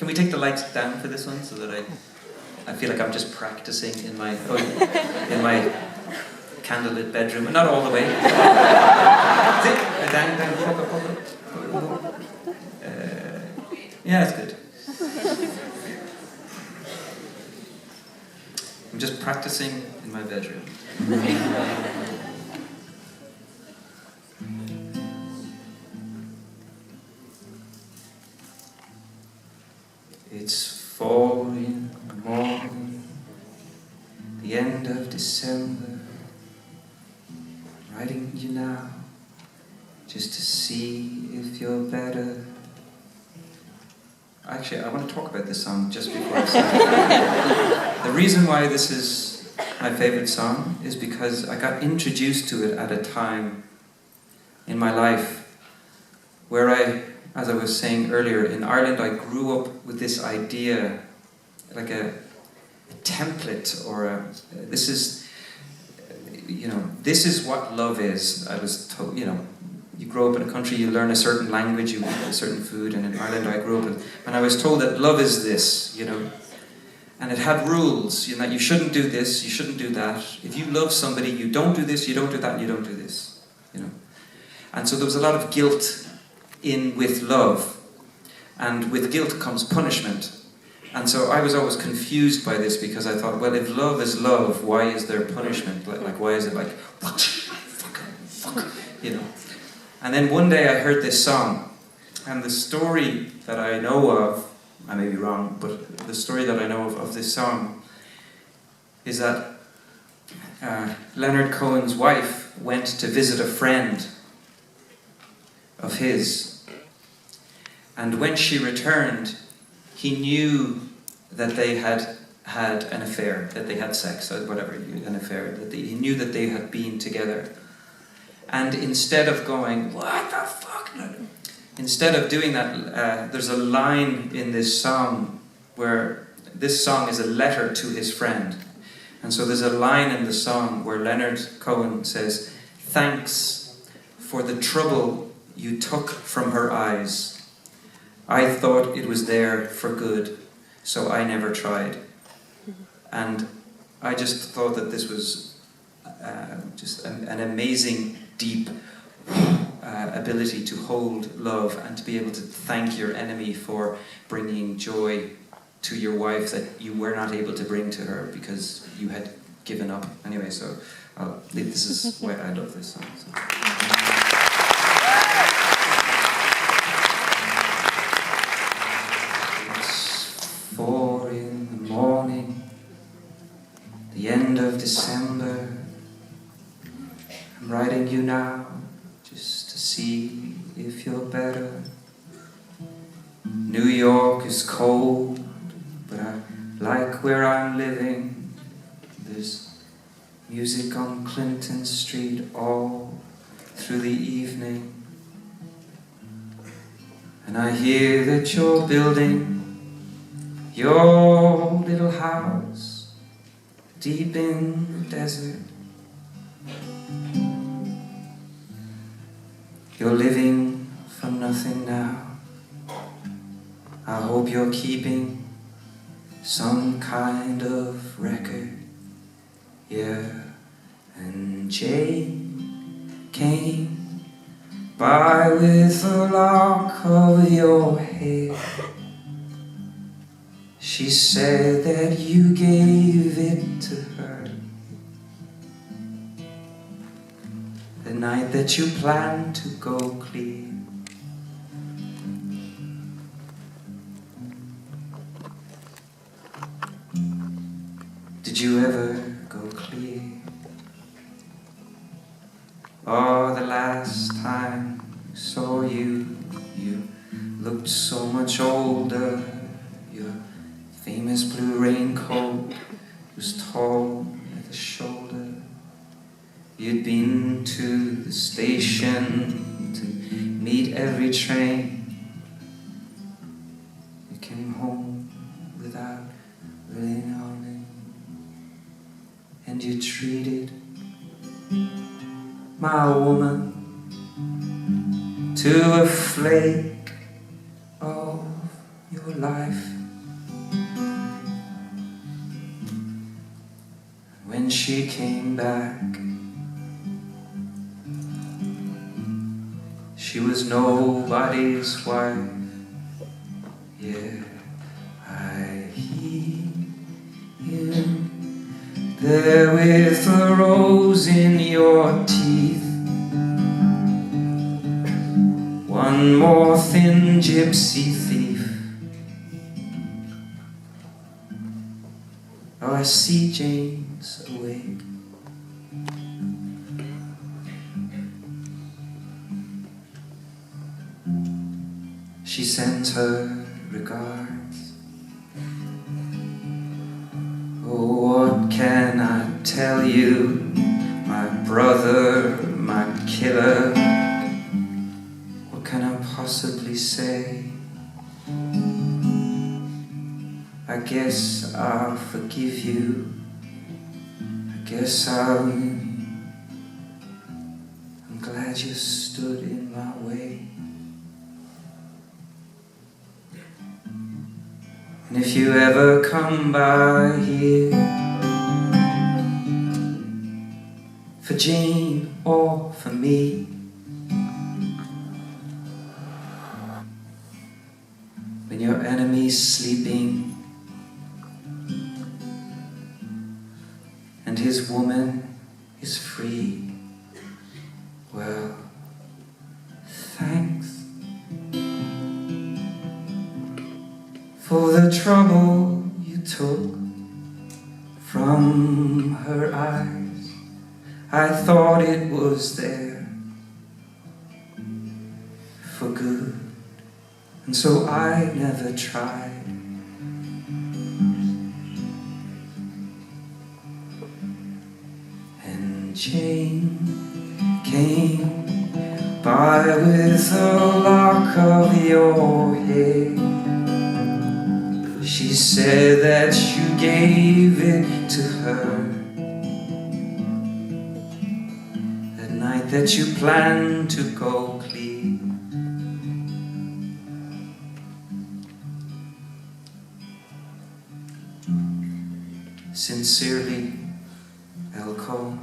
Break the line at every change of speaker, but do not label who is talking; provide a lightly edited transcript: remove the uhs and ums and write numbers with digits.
Can we take the lights down for this one so that I feel like I'm just practicing in my candlelit bedroom, not all the way. Down, yeah, it's good. I'm just practicing in my bedroom. It's 4 in the morning, the end of December. Writing you now, just to see if you're better. Actually, I want to talk about this song just before I start. The reason why this is my favorite song is because I got introduced to it at a time in my life where as I was saying earlier, in Ireland I grew up with this idea, like a template, or this is what love is. I was told, you grow up in a country, you learn a certain language, you eat a certain food, and in Ireland I grew up and I was told that love is this, and it had rules, that you shouldn't do this, you shouldn't do that. If you love somebody, you don't do this, you don't do that, and you don't do this, And so there was a lot of guilt with love, and with guilt comes punishment. And so I was always confused by this, because I thought, well, if love is love, why is there punishment? Like why is it like, what? Fuck, And then one day I heard this song, and the story that I know of, I may be wrong, but the story that I know of this song is that Leonard Cohen's wife went to visit a friend of his, and when she returned, he knew that they had an affair, that they had sex, or whatever, an affair, he knew that they had been together. And instead of going, what the fuck? Instead of doing that, there's a line in this song where this song is a letter to his friend. And so there's a line in the song where Leonard Cohen says, "Thanks for the trouble you took from her eyes. I thought it was there for good, so I never tried." And I just thought that this was just an amazing, deep ability to hold love and to be able to thank your enemy for bringing joy to your wife that you were not able to bring to her because you had given up. Anyway, so this is why I love this song. So. It's 4 in the morning, the end of December. I'm writing you now just to see if you're better. New York is cold, but I like where I'm living. There's music on Clinton Street all through the evening. And I hear that you're building your little house deep in the desert. You're living for nothing now. I hope you're keeping some kind of record. Yeah. And Jane came by with a lock of your hair. She said that you gave it to her the night that you planned to go clear. Did you ever go clear? Oh, the last time I saw you, you looked so much older. Your famous blue raincoat was torn at the shoulder. You'd been to the station to meet every train. You came home without really knowing, and you treated my woman to a flake of your your life. When she came back, she was nobody's wife. Yeah, I hear you there with a rose in your teeth. One more thin gypsy thief. Oh, I see Jane's awake. She sends her regards. Oh, what can I tell you, my brother, my killer? What can I possibly say? I guess I'll forgive you. I guess I'm glad you stood in my way. And if you ever come by here for Jane or for me, when your enemy's sleeping and his woman is free, well, thanks for the trouble you took from her eyes. I thought it was there for good, and so I never tried. And Jane came by with a lock of your hair. She said that you gave it to her that night that you planned to go clean. Sincerely, Elko.